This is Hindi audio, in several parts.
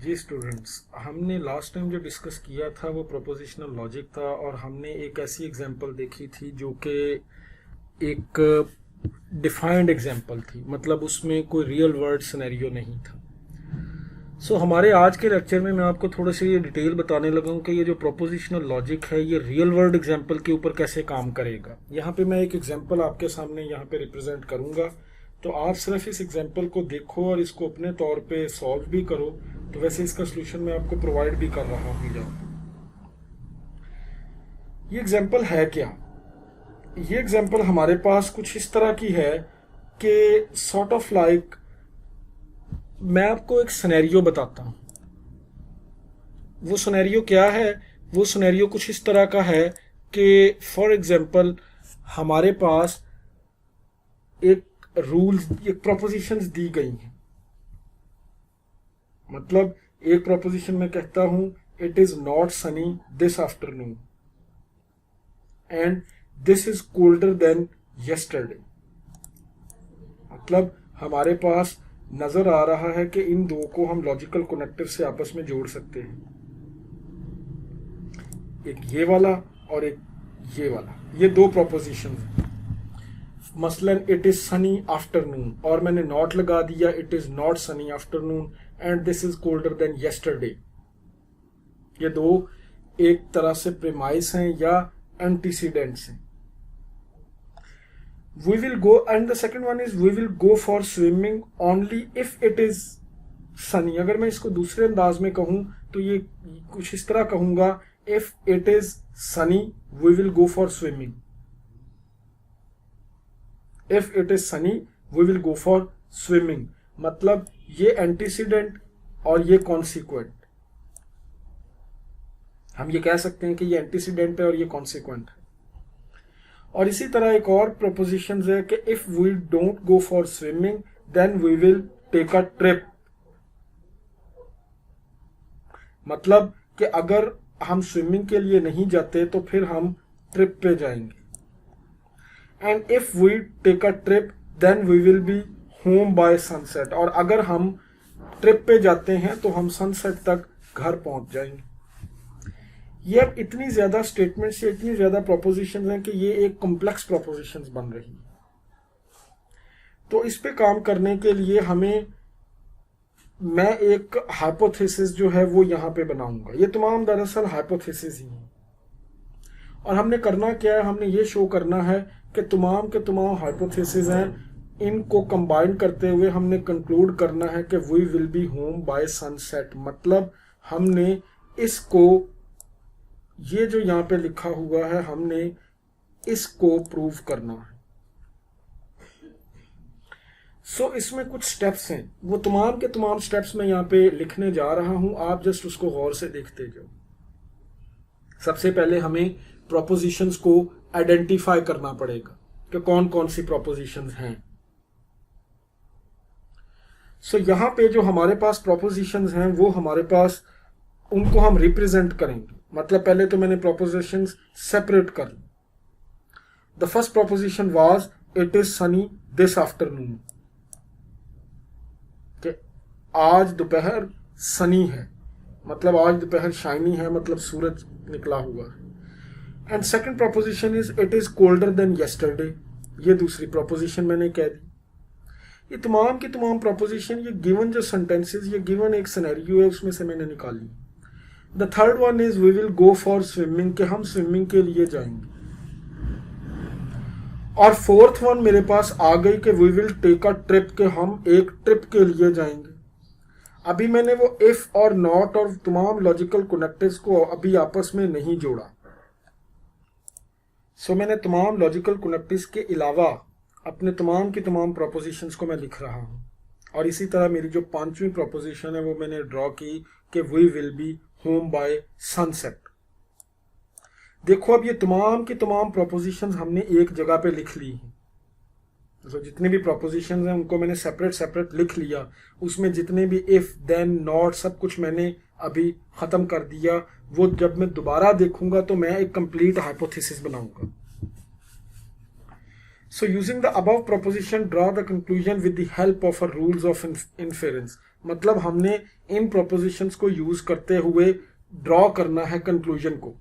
जी स्टूडेंट्स, हमने लास्ट टाइम जो डिस्कस किया था वो प्रोपोजिशनल लॉजिक था और हमने एक ऐसी एग्जांपल देखी थी जो कि एक डिफाइंड एग्जांपल थी, मतलब उसमें कोई रियल वर्ल्ड सिनेरियो नहीं था। हमारे आज के लेक्चर में मैं आपको थोड़ा सा ये डिटेल बताने लगा हूँ कि ये जो प्रोपोजिशनल लॉजिक है ये रियल वर्ल्ड एग्जांपल के ऊपर कैसे काम करेगा। यहाँ पे मैं एक एग्जांपल आपके सामने यहाँ पे रिप्रेजेंट करूँगा, तो आप सिर्फ इस एग्जांपल को देखो और इसको अपने तौर पे सॉल्व भी करो। तो वैसे इसका सोल्यूशन मैं आपको प्रोवाइड भी कर रहा हूँ। ये एग्जांपल है क्या? ये एग्जांपल हमारे पास कुछ इस तरह की है कि सॉर्ट ऑफ लाइक मैं आपको एक सिनेरियो बताता हूँ। वो सिनेरियो क्या है? वो सिनेरियो कुछ इस तरह का है कि फॉर एग्जांपल हमारे पास एक रूल, एक प्रोपोजिशंस दी गई हैं। मतलब एक प्रोपोजिशन में कहता हूं it is not sunny this afternoon and this is colder than yesterday. मतलब हमारे पास नजर आ रहा है कि इन दो को हम लॉजिकल कनेक्टर से आपस में जोड़ सकते हैं, एक ये वाला और एक ये वाला। ये दो प्रोपोजिशन हैं। मसलन इट इज सनी आफ्टरनून और मैंने नॉट लगा दिया it is not sunny afternoon and this is colder than yesterday. ये दो एक तरह से प्रीमाइस हैं या एंटीसीडेंट्स हैं। we will go, and the second one is we will go for swimming only if it is sunny। अगर मैं इसको दूसरे अंदाज में कहूं तो ये कुछ इस तरह कहूंगा if it is sunny we will go for swimming। if it is sunny we will go for swimming मतलब ये एंटीसीडेंट और ये कॉन्सिक्वेंट। हम ये कह सकते हैं कि ये एंटीसीडेंट है और ये कॉन्सिक्वेंट है। और इसी तरह एक और प्रोपोजिशन है कि if we don't go for swimming then we will take a trip. मतलब कि अगर हम स्विमिंग के लिए नहीं जाते तो फिर हम ट्रिप पे जाएंगे। And if we take a trip then we will be home by sunset. और अगर हम ट्रिप पे जाते हैं तो हम सनसेट तक घर पहुंच जाएंगे। ये अब इतनी ज्यादा स्टेटमेंट्स या इतनी ज्यादा प्रोपोजिशंस हैं कि ये एक कॉम्प्लेक्स प्रोपोजिशंस बन रही है। तो इस पे काम करने के लिए मैं एक हाइपोथेसिस जो है वो यहाँ पे बनाऊंगा। ये तमाम दरअसल हाइपोथेसिस ही हैं और हमने करना क्या है, हमने ये शो करना है कि तमाम के तमाम हाइपोथेसिस हैं, इनको कंबाइन करते हुए हमने कंक्लूड करना है कि we will be home by sunset. मतलब हमने इसको, ये जो यहाँ पे लिखा हुआ है, हमने इसको प्रूव करना है। इसमें कुछ स्टेप्स हैं, वो तमाम के तमाम स्टेप्स मैं यहाँ पे लिखने जा रहा हूं, आप जस्ट उसको गौर से देखते जाओ। सबसे पहले हमें प्रोपोजिशंस को आइडेंटिफाई करना पड़ेगा कि कौन कौन सी प्रोपोजिशंस हैं। यहाँ पे जो हमारे पास प्रोपोजिशंस हैं वो हमारे पास, उनको हम रिप्रेजेंट करेंगे। मतलब पहले तो मैंने प्रोपोजिशंस सेपरेट कर ली। The first proposition was it is sunny this afternoon, कि आज दोपहर सनी है, मतलब आज दोपहर शाइनी है, मतलब सूरज निकला हुआ है। And second proposition is it is colder than yesterday, ये दूसरी प्रोपोजिशन मैंने कह दी। ये तमाम की तमाम प्रोपोजिशन, ये गिवन जो सेंटेंसेस, ये गिवन एक सिनेरियो है उसमें से मैंने निकाली। The third one is we will go for swimming, कि हम स्विमिंग के लिए जाएंगे। और फोर्थ वन मेरे पास आ गई कि we will take a trip, के हम एक ट्रिप के लिए जाएंगे। अभी मैंने वो इफ और नॉट और तमाम लॉजिकल कनेक्टर्स को अभी आपस में नहीं जोड़ा। मैंने तमाम लॉजिकल कनेक्टर्स के अलावा अपने तमाम की तमाम प्रोपोजिशंस को मैं लिख रहा हूं। और इसी तरह मेरी जो पांचवी प्रोपोजिशन है वो मैंने ड्रॉ की कि we will be home by sunset. देखो अब ये तमाम की तमाम प्रोपोजिशंस हमने एक जगह पे लिख ली हैं। जितने भी प्रोपोजिशंस हैं उनको मैंने सेपरेट सेपरेट लिख लिया। उसमें जितने भी इफ, देन, नॉट, सब कुछ मैंने अभी खत्म कर दिया। वो जब मैं दोबारा देखूंगा तो मैं एक कंप्लीट हाइपोथेसिस बनाऊंगा। So using the above proposition, draw the conclusion with the help of a rules of inference। मतलब हमने इन प्रोपोजिशंस को यूज करते हुए ड्रॉ करना है कंक्लूजन को।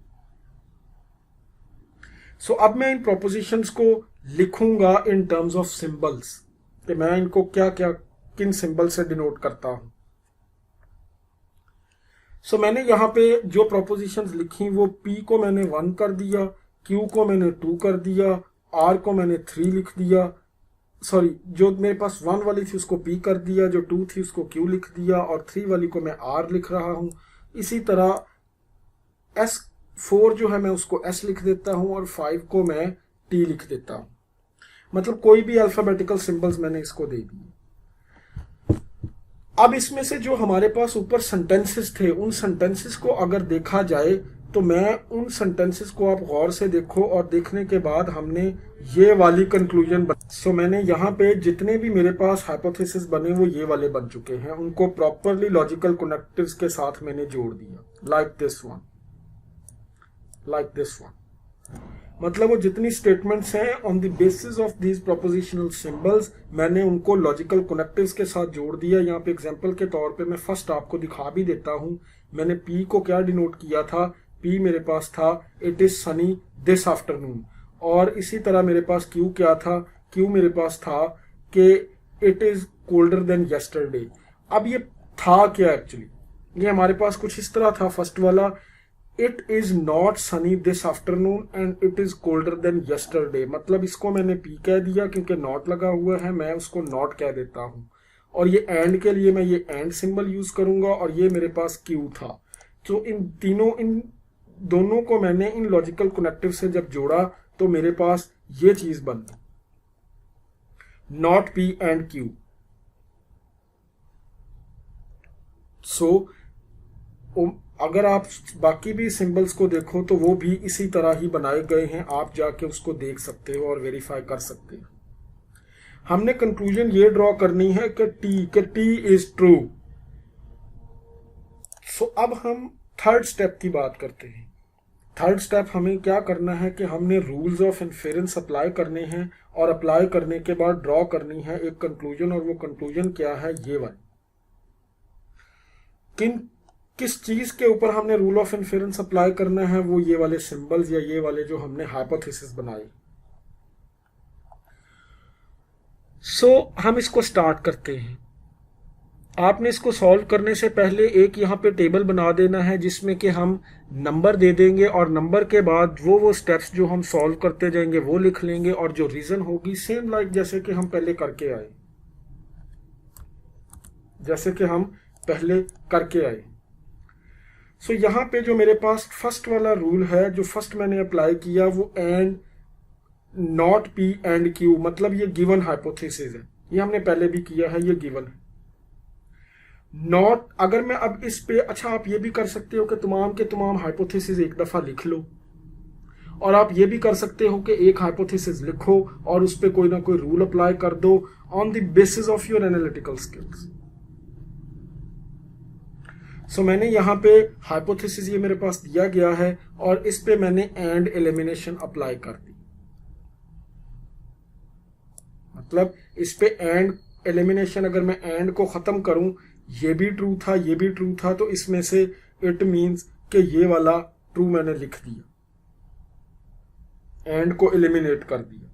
सो अब मैं इन प्रोपोजिशंस को लिखूंगा इन टर्म्स ऑफ सिंबल्स कि मैं इनको क्या क्या किन सिंबल से डिनोट करता हूं। सो मैंने यहाँ पे जो प्रोपोजिशंस लिखी वो P को मैंने 1 कर दिया, Q को मैंने 2 कर दिया, R को मैंने 3 लिख दिया, सॉरी जो मेरे पास 1 वाली थी उसको P कर दिया, जो 2 थी उसको Q लिख दिया और 3 वाली को मैं R लिख रहा हूं। इसी तरह S4 जो है मैं उसको S लिख देता हूं और 5 को मैं T लिख देता हूं। मतलब कोई भी अल्फाबेटिकल सिंबल्स मैंने इसको दे दिए। अब इसमें से जो हमारे पास ऊपर सेंटेंसेस थे उन सेंटेंसेस को अगर देखा जाए तो मैं उन सेंटेंसेस को आप गौर से देखो और देखने के बाद हमने ये वाली कंक्लूजन सो मैंने यहाँ पे जितने भी मेरे पास हाइपोथेसिस बने वो ये वाले बन चुके हैं, उनको प्रॉपरली लॉजिकल कनेक्टिव्स के साथ मैंने जोड़ दिया, like this one, like this one. मतलब वो जितनी स्टेटमेंट्स हैं on the basis of these prepositional symbols मैंने उनको लॉजिकल कनेक्टिव्स के साथ जोड़ दिया। यहाँ पे एग्जांपल के तौर पे मैं फर्स्ट आपको दिखा भी देता हूँ। मैंने P को क्या डिनोट किया था, P मेरे पास था it is sunny this afternoon, और इसी तरह मेरे पास Q क्या था, Q मेरे पास था कि it is colder than yesterday. अब ये था क्या एक्चुअली, ये हमारे पास कुछ इस तरह था फर्स्ट वाला, it is not sunny this afternoon and it is colder than yesterday. मतलब इसको मैंने P कह दिया क्योंकि नॉट लगा हुआ है, मैं उसको नॉट कह देता हूं, और ये एंड के लिए मैं ये एंड सिंबल यूज करूंगा, और ये मेरे पास Q था। तो इन दोनों को मैंने इन लॉजिकल कनेक्टिव से जब जोड़ा तो मेरे पास ये चीज बन गई, नॉट P एंड Q। सो अगर आप बाकी भी सिंबल्स को देखो तो वो भी इसी तरह ही बनाए गए हैं, आप जाके उसको देख सकते हो और वेरीफाई कर सकते हो। हमने कंक्लूजन ये ड्रॉ करनी है कि T इज ट्रू। सो अब हम थर्ड स्टेप की बात करते हैं। थर्ड स्टेप हमें क्या करना है कि हमने रूल्स ऑफ इन्फेरेंस अप्लाई करने हैं, और अप्लाई करने के बाद ड्रॉ करनी है एक कंक्लूजन, और वो कंक्लूजन क्या है, ये वाली। किस चीज के ऊपर हमने रूल ऑफ इन्फेरेंस अप्लाई करना है, वो ये वाले सिंबल्स या ये वाले जो हमने हाइपोथेसिस बनाए। सो हम इसको स्टार्ट करते हैं। आपने इसको सॉल्व करने से पहले एक यहाँ पे टेबल बना देना है जिसमें कि हम नंबर दे देंगे, और नंबर के बाद वो स्टेप्स जो हम सॉल्व करते जाएंगे वो लिख लेंगे, और जो रीजन होगी सेम लाइक जैसे कि हम पहले करके आए, जैसे कि हम पहले करके आए। सो यहाँ पे जो मेरे पास फर्स्ट वाला रूल है, जो फर्स्ट मैंने अप्लाई किया, वो and not P and Q, मतलब ये गिवन हाइपोथेसिस है, ये हमने पहले भी किया है, ये गिवन है। नॉट, अगर मैं अब इस पे, अच्छा आप ये भी कर सकते हो कि तमाम के तमाम हाइपोथेसिस एक दफा लिख लो, और आप ये भी कर सकते हो कि एक हाइपोथेसिस लिखो और उस पर कोई ना कोई रूल अप्लाई कर दो on the basis of your analytical skills. So मैंने यहाँ पे हाइपोथेसिस ये मेरे पास दिया गया है, और इस पे मैंने एंड एलिमिनेशन अप्लाई कर दी। मतलब इस पे एंड एलिमिनेशन, अगर मैं एंड को खत्म करूं, ये भी ट्रू था, ये भी ट्रू था, तो इसमें से इट मींस कि ये वाला ट्रू मैंने लिख दिया, एंड को एलिमिनेट कर दिया।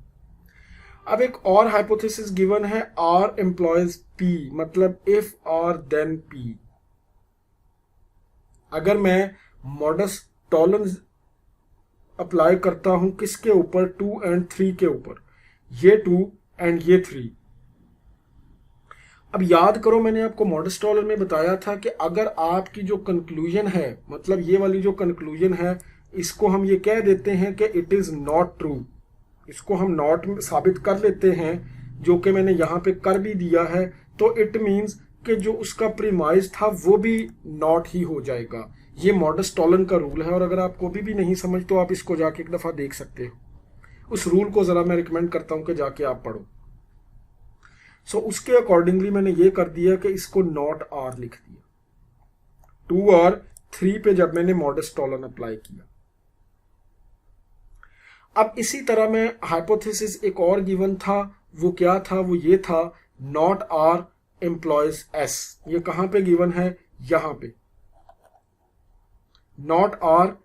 अब एक और हाइपोथेसिस गिवन है, R एम्प्लॉयज P, मतलब इफ R देन P। अगर मैं मॉडस टॉलरेंस अप्लाई करता हूं किसके ऊपर, 2 एंड 3 के ऊपर, ये 2 एंड ये 3। अब याद करो मैंने आपको मॉडस टॉलर में बताया था कि अगर आपकी जो कंक्लूजन है, मतलब ये वाली जो कंक्लूजन है, इसको हम ये कह देते हैं कि इट इज नॉट ट्रू, इसको हम नॉट साबित कर लेते हैं, जो कि मैंने यहां पे कर भी दिया है, तो इट मींस कि जो उसका प्रीमाइज था वो भी नॉट ही हो जाएगा। ये मॉडस टॉलन का रूल है, और अगर आपको भी नहीं समझ तो आप इसको जाके एक दफा देख सकते हो। उस रूल को जरा मैं रिकमेंड करता हूं कि जाके आप पढ़ो। सो उसके अकॉर्डिंगली मैंने ये कर दिया कि इसको नॉट R लिख दिया, 2 और 3 पे जब मैंने मॉडस टॉलन अप्लाई किया। अब इसी तरह में हाइपोथेसिस एक और गिवन था, वो क्या था, वो ये था, नॉट R एम्प्लॉयज एस, ये कहां पे गिवन है, यहां पे, not R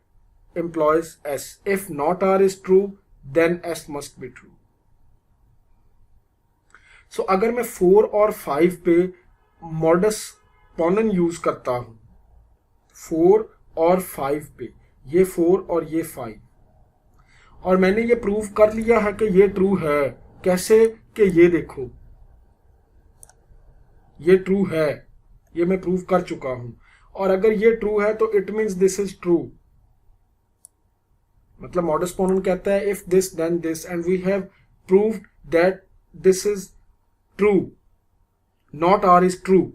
implies S, if not R is true then S must be true. So अगर मैं 4 और 5 पे मॉडस पोनेन यूज करता हूं, 4 और 5 पे, ये 4 और ये 5, और मैंने ये प्रूव कर लिया है कि ये ट्रू है, कैसे, कि ये देखो ये ट्रू है, ये मैं प्रूव कर चुका हूं, और अगर ये ट्रू है तो it means this is true. मतलब मॉडस पोनेन कहता है if this then this, and we have proved that this is true, not R is true.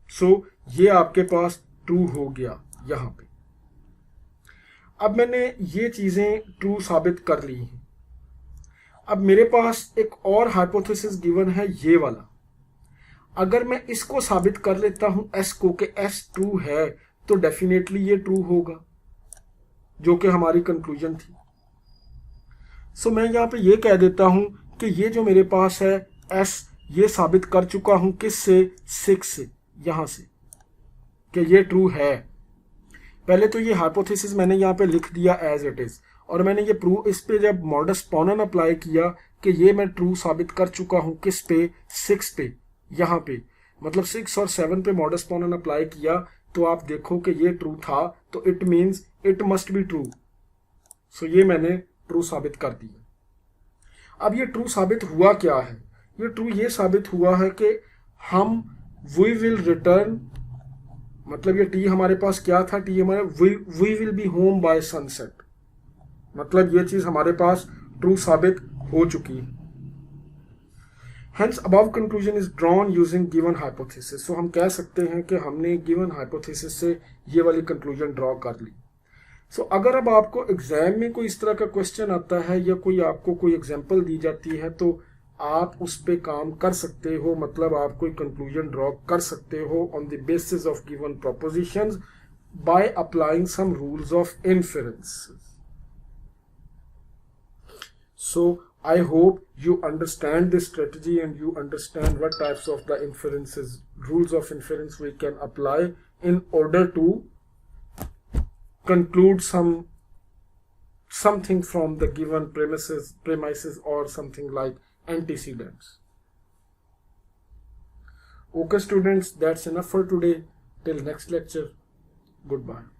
So ये आपके पास ट्रू हो गया यहां पे। अब मैंने ये चीजें ट्रू साबित कर ली हैं। अब मेरे पास एक और हाइपोथेसिस गिवन है, ये वाला। अगर मैं इसको साबित कर लेता हूं एस को कि एस ट्रू है, तो डेफिनेटली ये ट्रू होगा, जो कि हमारी कंक्लूजन थी। सो मैं यहां पे ये कह देता हूं कि ये जो मेरे पास है एस, ये साबित कर चुका हूं किससे, 6 से, यहां से, कि ये ट्रू है। पहले तो ये हाइपोथेसिस मैंने यहाँ पे लिख दिया एज इट इज, और मैंने ये प्रूव, इस पे जब मॉडस पोनेन अप्लाई किया कि ये मैं ट्रू साबित कर चुका हूं किस पे, 6 पे, यहाँ पे, मतलब 6 और 7 पे मॉडस पोनेन अप्लाई किया, तो आप देखो कि ये ट्रू था, तो it means it must be true. So ये मैंने ट्रू साबित कर दिया। अब ये ट्रू साबित हुआ क्या है, ये ट्रू ये साबित हुआ है कि हम वी विल रिटर्न, मतलब ये टी हमारे पास क्या था, टी हमारे we will be home by sunset, मतलब ये चीज हमारे पास ट्रू साबित हो चुकी है। Hence above conclusion is drawn using given hypothesis। सो हम कह सकते हैं कि हमने गिवन हाइपोथेसिस से ये वाली कंक्लूजन ड्रॉ कर ली। सो अगर अब आपको एग्जाम में कोई इस तरह का क्वेश्चन आता है या कोई आपको कोई एग्जांपल दी जाती है, तो आप उस पे काम कर सकते हो, मतलब आप कोई कंक्लूजन ड्रॉ कर सकते हो on the basis of given propositions by applying some rules of inference. So I hope you understand this strategy and you understand what types of the inferences, rules of inference we can apply in order to conclude something from the given premises or something like antecedents. Okay students, that's enough for today. Till next lecture, goodbye.